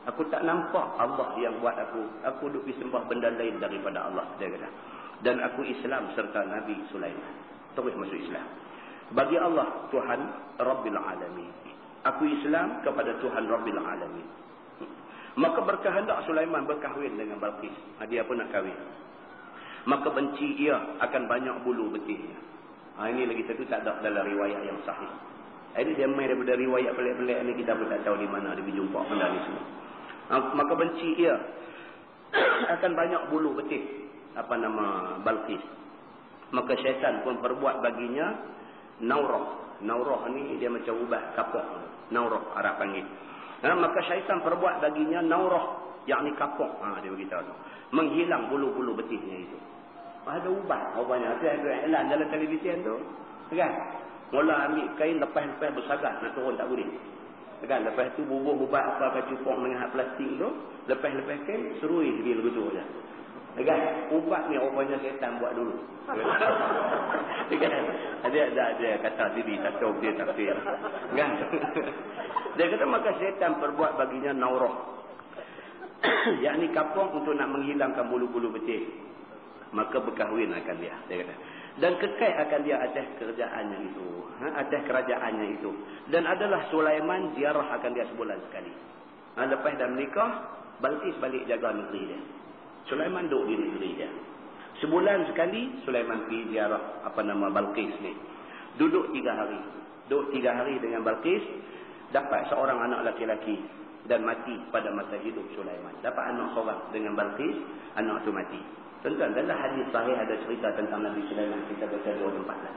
Speaker 1: Aku tak nampak Allah yang buat aku. Aku duk pergi sembah benda lain daripada Allah, dia kata. Dan aku Islam serta Nabi Sulaiman. Terus masuk Islam. Bagi Allah, Tuhan Rabbil Alamin. Aku Islam kepada Tuhan Rabbil Alamin. Maka berkehendak Sulaiman berkahwin dengan Balqis. Dia pun nak kahwin. Maka benci ia akan banyak bulu betisnya. Ini lagi satu tak ada dalam riwayat yang sahih. Ini dia main daripada riwayat pelik-pelik ni, kita pun tak tahu di mana dia berjumpa benda ni semua. Maka benci ia akan banyak bulu betis Balqis. Maka syaitan pun perbuat baginya naurah. Naurah ni dia macam ubat kapok. Naurah Arab panggil. Maka syaitan perbuat baginya naurah, yakni kapok. Dia beritahu tu. Menghilang bulu-bulu betisnya itu. Ada ubat rupanya. Ada iklan dalam televisyen tu. Kan? Mula ambil kain lepas-lepas bersagat nak turun tak boleh. Kan? Lepas tu bubuh ubat apa cupok dengan plastik tu. Lepas-lepas kain serui dia begitu je. Kan? Ubat ni rupanya syaitan buat dulu. Kan? Dia kata sini satu dia tafsir. Kan? Dia kata maka syaitan perbuat baginya naurah. Yakni kapok untuk nak menghilangkan bulu-bulu betis. Maka berkahwin akan dia kata. Dan kekal akan dia atas kerajaannya itu. Atas kerajaannya itu. Dan adalah Sulaiman ziarah akan dia sebulan sekali. Lepas dah menikah, Balqis balik jaga negeri dia. Sulaiman duduk di negeri dia. Sebulan sekali Sulaiman pergi ziarah Balqis ni. Duduk 3 hari. Duduk 3 hari dengan Balqis, dapat seorang anak laki-laki dan mati pada masa hidup Sulaiman. Dapat anak seorang dengan Balqis, anak tu mati. Tuan-tuan, dalam hadis sahih ada cerita tentang Nabi Sulaiman. Kita baca 2 tempat lah.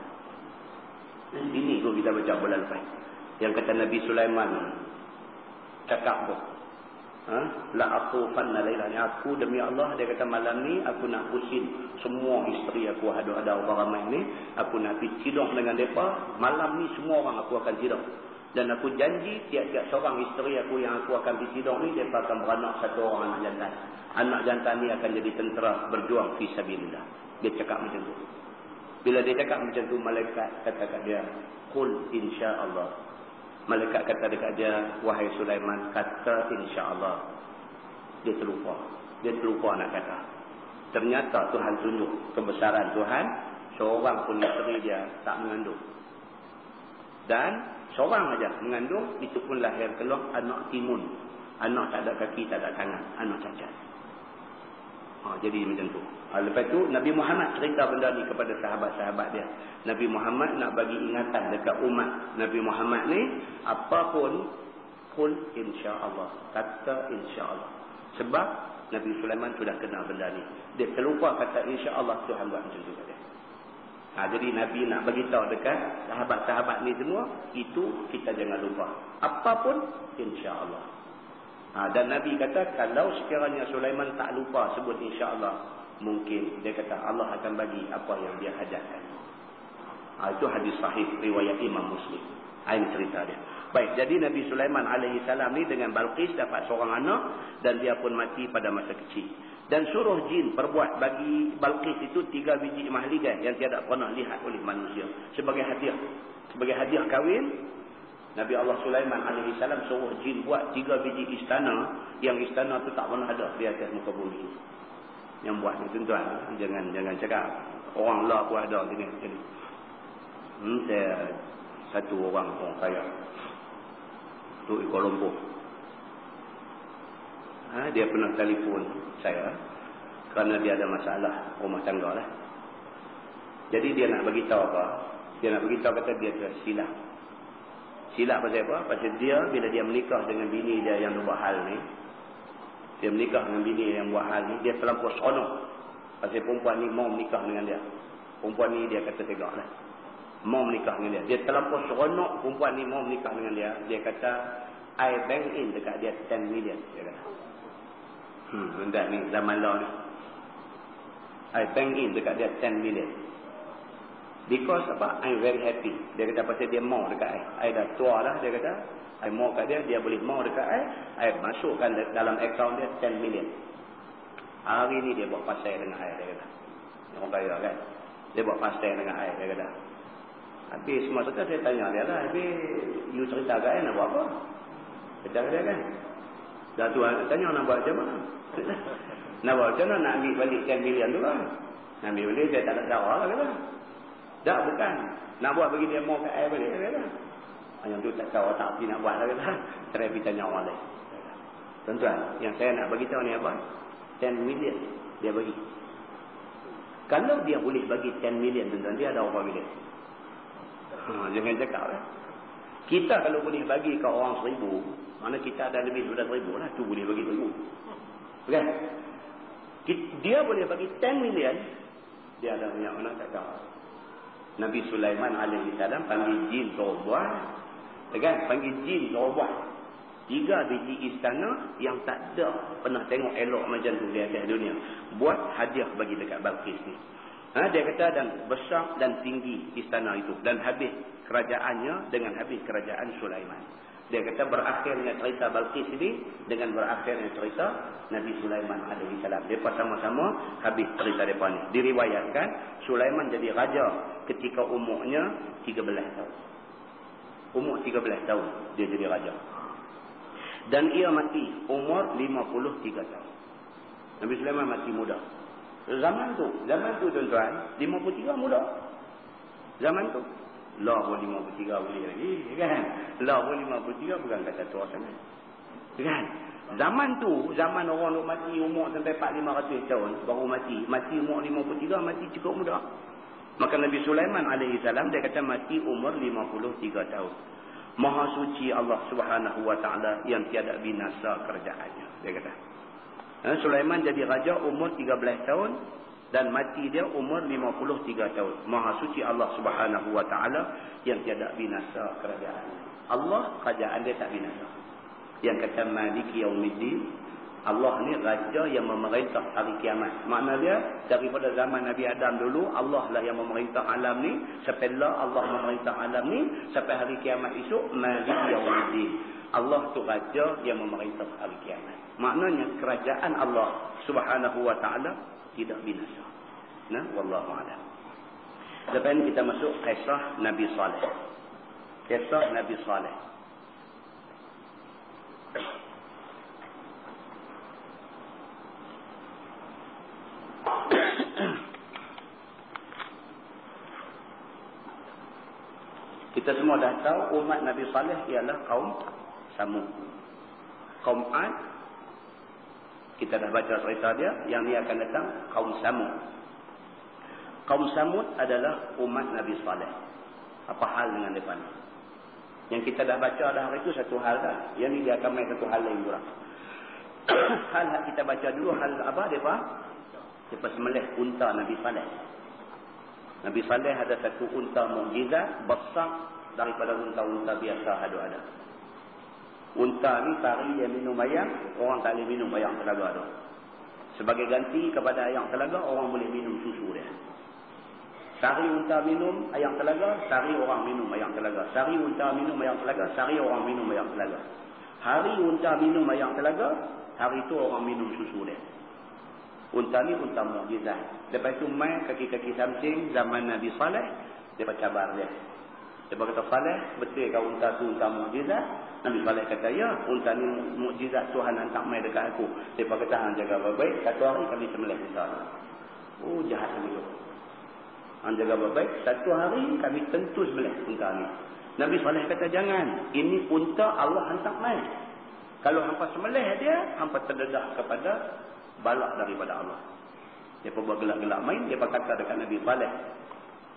Speaker 1: Ini tu kita baca bulan lepas. Yang kata Nabi Sulaiman cakap tu. La aqufanna lailan. Aku demi Allah, dia kata malam ni aku nak pusing semua isteri aku, ada orang ramai ni, aku nak pergi tidur dengan depa. Malam ni semua orang aku akan tidur. Dan aku janji tiap-tiap seorang isteri aku yang aku akan pergi tidur ni, depa akan beranak 1 orang anak jantan. Anak jantan ni akan jadi tentera berjuang fi sabilillah. Dia cakap macam tu. Bila dia cakap macam tu, malaikat kata kat dia, qul insya-Allah. Malaikat kata dekat dia, wahai Sulaiman, kata insya-Allah. Dia terlupa nak kata. Ternyata Tuhan tunjuk kebesaran Tuhan, seorang pun isteri dia tak mengandung. Dan seorang aja mengandung, itu pun lahir keluar anak timun. Anak tak ada kaki, tak ada tangan, anak cacat. Jadi macam tu. Lepas tu Nabi Muhammad cerita benda ni kepada sahabat-sahabat dia. Nabi Muhammad nak bagi ingatan dekat umat Nabi Muhammad ni, apapun qul insya-Allah, kata insya-Allah. Sebab Nabi Sulaiman sudah kenal benda ni. Dia terlupa kata insya-Allah, Tuhan buat macam tu kat dia. Jadi Nabi nak bagi tahu dekat sahabat-sahabat ni semua, itu kita jangan lupa. Apapun insya-Allah. Dan Nabi kata kalau sekiranya Sulaiman tak lupa sebut insya-Allah, mungkin dia kata Allah akan bagi apa yang dia hajatkan. Itu hadis sahih riwayat Imam Muslim. Ini cerita dia. Baik, jadi Nabi Sulaiman alaihi salam ni dengan Balqis dapat seorang anak dan dia pun mati pada masa kecil. Dan suruh jin perbuat bagi Balqis itu 3 biji mahligai yang tiada pernah lihat oleh manusia sebagai hadiah. Sebagai hadiah kahwin, Nabi Allah Sulaiman alaihi salam suruh jin buat 3 biji istana yang istana tu tak pernah ada di atas muka bumi. Yang buat ni tuan-tuan, jangan cakap orang lah pun ada gini macam ni. Saya satu orang kaya tu di Kuala Lumpur. Dia pernah telefon saya kerana dia ada masalah rumah tangga lah. Jadi dia nak bagi tahu apa? Dia nak bagi tahu kata dia tersilap. Silap pasal apa? Pasal dia bila dia menikah dengan bini dia yang buat hal ni, dia menikah dengan bini yang buat hal ni, dia terlampau seronok. Pasal perempuan ni mau menikah dengan dia. Perempuan ni dia kata tegak lah, mau menikah dengan dia. Dia terlampau seronok perempuan ni mau menikah dengan dia. Dia kata, I bank in dekat dia 10 million. Dia kata. Benda ni zaman law ni. I bank in dekat dia 10 million. Because apa? I'm very happy. Dia kata pasal dia mau dekat I dah tua dah, dia kata. I mau kat dia, dia boleh mau dekat I masukkan dalam akaun dia 10 million. Hari ni dia buat pasal dengan I, dia kata. Orang kaya kan? Dia buat pasal dengan I, dia kata. Habis semua cerita saya tanya dia lah. Habis you cerita kat I nak buat apa? Kata dia kan? Dah tu tanya nak buat macam mana? Nak buat macam mana? Nak ambil balik 10 million tu lah. Nak ambil balik, saya tak ada darah lah kata. Tak, bukan. Nak buat bagi dia mau kat air balik. Kata. Yang tu tak tahu tak pergi nak buat lah. Kata. Cerai pergi tanya orang lain. Tuan-tuan, yang saya nak bagi tahu ni apa? 10 million dia bagi. Kalau dia boleh bagi 10 million, tuan-tuan, dia ada berapa million? Jangan cakap lah. Kita kalau boleh bagi ke orang 1,000, mana kita ada lebih daripada 1,000 lah, tu boleh bagi 1,000. Kan? Dia boleh bagi 10 million, dia ada banyak mana tak tahu. Nabi Sulaiman alaihi salam panggil jin suruh buat. Kan? Panggil jin suruh buat 3 biji istana yang tak ada pernah tengok elok macam tu di atas dunia. Buat hadiah bagi dekat Balqis ni. Dia kata dan besar dan tinggi istana itu. Dan habis kerajaannya dengan habis kerajaan Sulaiman. Dia kata berakhirnya cerita Balqis ini dengan berakhirnya cerita Nabi Sulaiman alaihi salam. Mereka sama-sama habis cerita mereka ni. Diriwayatkan Sulaiman jadi raja ketika umurnya 13 tahun. Umur 13 tahun dia jadi raja. Dan ia mati umur 53 tahun. Nabi Sulaiman mati muda. Zaman tu tuan-tuan, 53 muda. Zaman tu. Lah pun 53 boleh lagi. Kan? Lah pun 53 bukan kata tua sangat. Kan? Zaman tu, zaman orang nak mati umur sampai 400-500 tahun, baru mati. Mati umur 53, mati cukup muda. Maka Nabi Sulaiman alaihi salam dia kata mati umur 53 tahun. Maha suci Allah Subhanahu wa taala yang tiada binasa kerajaannya. Dia kata. Sulaiman jadi raja umur 13 tahun dan mati dia umur 53 tahun. Maha suci Allah Subhanahu wa taala yang tiada binasa kerajaannya. Allah kerajaan dia tak binasa. Yang kata Maliki Yaumiddin, Allah ni raja yang memerintah hari kiamat. Makna dia daripada zaman Nabi Adam dulu, Allah lah yang memerintah alam ni. Sampai lah Allah memerintah alam ni, sampai hari kiamat esok, Maliki Yaumiddin. Allah tu raja yang memerintah hari kiamat. Maknanya kerajaan Allah Subhanahu wa taala tidak binasa. Nah, wallahu a'lam. Lepas ni kita masuk kisah Nabi Saleh. Kisah Nabi Saleh. Kita semua dah tahu umat Nabi Saleh ialah kaum Samud. Kaum Ad, kita dah baca cerita dia, yang ni akan datang kaum Samud. Kaum Samud adalah umat Nabi Saleh. Apa hal dengan mereka ni? Yang kita dah baca dah hari itu satu hal dah. Yang ni dia akan main satu hal lain juga. Hal kita baca dulu hal apa mereka? Mereka sembelih unta Nabi Saleh. Nabi Saleh ada satu unta mukjizat besar daripada unta-unta biasa ada. Unta ni tarik dia minum air, orang tak boleh minum air telaga tu. Sebagai ganti kepada air telaga, orang boleh minum susu dia. Sari unta minum air telaga, sari orang minum air telaga. Sari unta minum air telaga, sari orang minum air telaga. Hari unta minum air telaga, hari itu orang minum susu dia. Unta ni unta mukjizat. Lepas itu main kaki-kaki samsing zaman Nabi Saleh, dia cabar dia. Dia kata, Saleh, betul kau unta tu unta mukjizat? Nabi Saleh kata, ya, unta ni mukjizat Tuhan hantar main dekat aku. Dia kata, hang jaga baik-baik, satu hari kami sembelih unta tu. Oh, jahat begitu. Hang jaga baik-baik, satu hari kami tentu sembelih unta ni. Nabi Saleh kata, jangan. Ini unta Allah hantar main. Kalau hampa sembelih dia, hampa terdedah kepada balak daripada Allah. Dia pun buat gelak-gelak main. Dia pun kata dekat Nabi Saleh,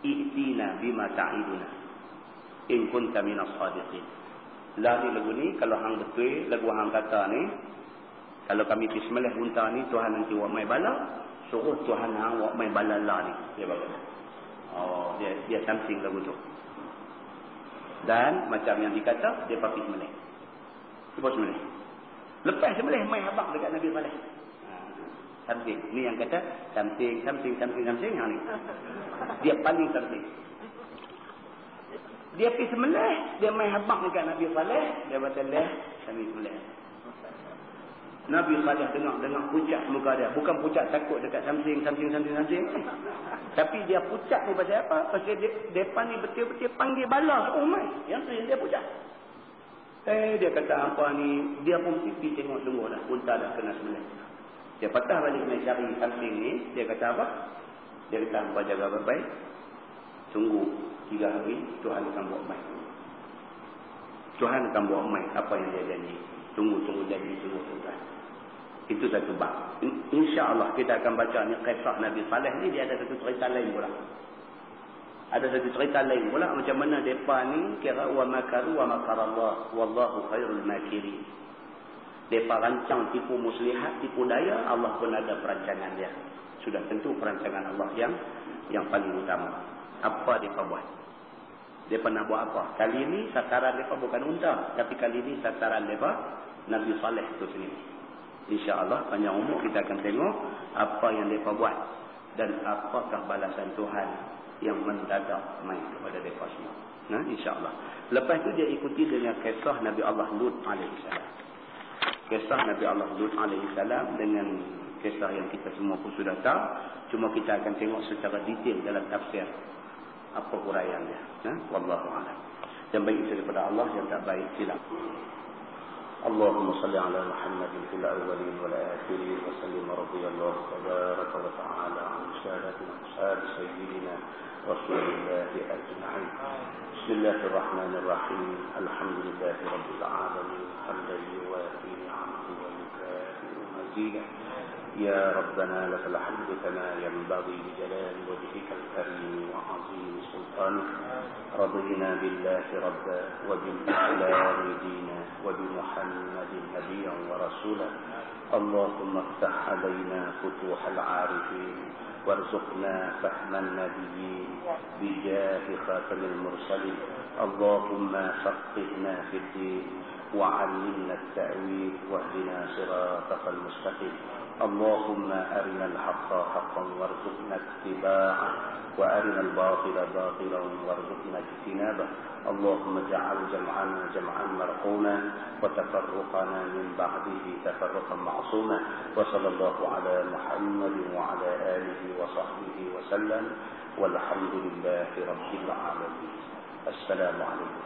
Speaker 1: i'tina bima ta'iduna in kunta minas sadiqin. Lah ni lagu ni, kalau hang betul lagu hang kata ni, kalau kami pergi sembelih unta ni, Tuhan nanti buat main balak, suruh Tuhan hang buat main balak lah ni. Dia berkata. Oh, dia something lagu tu. Dan macam yang dikata, dia pergi sembelih. Dia pergi sembelih. Lepas sembelih main habaq dekat Nabi Saleh. Something. Ni yang kata something yang ni. Dia paling something. Dia pergi sembelih, dia main habaq dekat Nabi Saleh, dia kata leh, kami sembelih. Nabi Saleh dengar pucat muka dia. Bukan pucat takut dekat something. Tapi dia pucat ni pasal apa? Pasal depan ni betul-betul panggil balas umat. Yang tu yang dia pucat. Dia kata apa ni, dia pun pergi tengok dah, unta dah kena sembelih. Dia patah balik nak cari something ni, dia kata apa? Dia kata hampa jaga baik-baik. Tunggu 3 hari, Tuhan akan buat baik. Tuhan akan buat baik apa yang dia janji. Tunggu jadi tuan. Itu satu bab. InsyaAllah kita akan baca ni kisah Nabi Saleh ni. Dia ada satu cerita lain pula. Ada satu cerita lain pula. Macam mana mereka ni kira wa makaru wa makarallah. Wallahu khairul makirin. Mereka rancang tipu muslihat, tipu daya. Allah pun ada perancangan dia. Sudah tentu perancangan Allah yang paling utama. Apa mereka buat? Mereka nak buat apa? Kali ini sasaran mereka bukan unta. Tapi kali ini sasaran mereka Nabi Saleh itu sendiri. InsyaAllah panjang umur kita akan tengok apa yang mereka buat. Dan apakah balasan Tuhan yang mendadak main kepada mereka semua. Nah, insyaAllah. Lepas itu dia ikuti dengan kisah Nabi Allah Lut AS. Kisah Nabi Allah Lut AS dengan kisah yang kita semua pun sudah tahu. Cuma kita akan tengok secara detail dalam tafsir. Apa huraian dia. Nah, Wallahu'alam. Yang baik itu daripada Allah, yang tak baik silap. اللهم صل على محمد في الأولين والآخرين وسلم رضي الله تبارك وتعالى عن سادتنا أصحاب سيدنا رسول الله أجمعين. بسم الله الرحمن الرحيم. الحمد لله رب العالمين حمدا يوافي نعمه ويكافئ مزيدا. يا ربنا لك الحمد كما ينبغي لجلال وجهك الكريم وعظيم سلطانك. رضينا بالله ربا وبالإسلام دينا وبمحمد نبيا ورسولا. اللهم افتح علينا فتوح العارفين وارزقنا فهم النبيين بجاه خاتم المرسلين. اللهم فقهنا في الدين وعلمنا التأويل واهدنا صراطك المستقيم. اللهم أرنا الحق حقا وارزقنا اتباعه وأرنا الباطل باطلا وارزقنا اجتنابه. اللهم اجعل جمعنا جمعا مرحوما وتفرقنا من بعده تفرقا معصوما. وصلى الله على محمد وعلى آله وصحبه وسلم والحمد لله رب العالمين. السلام عليكم.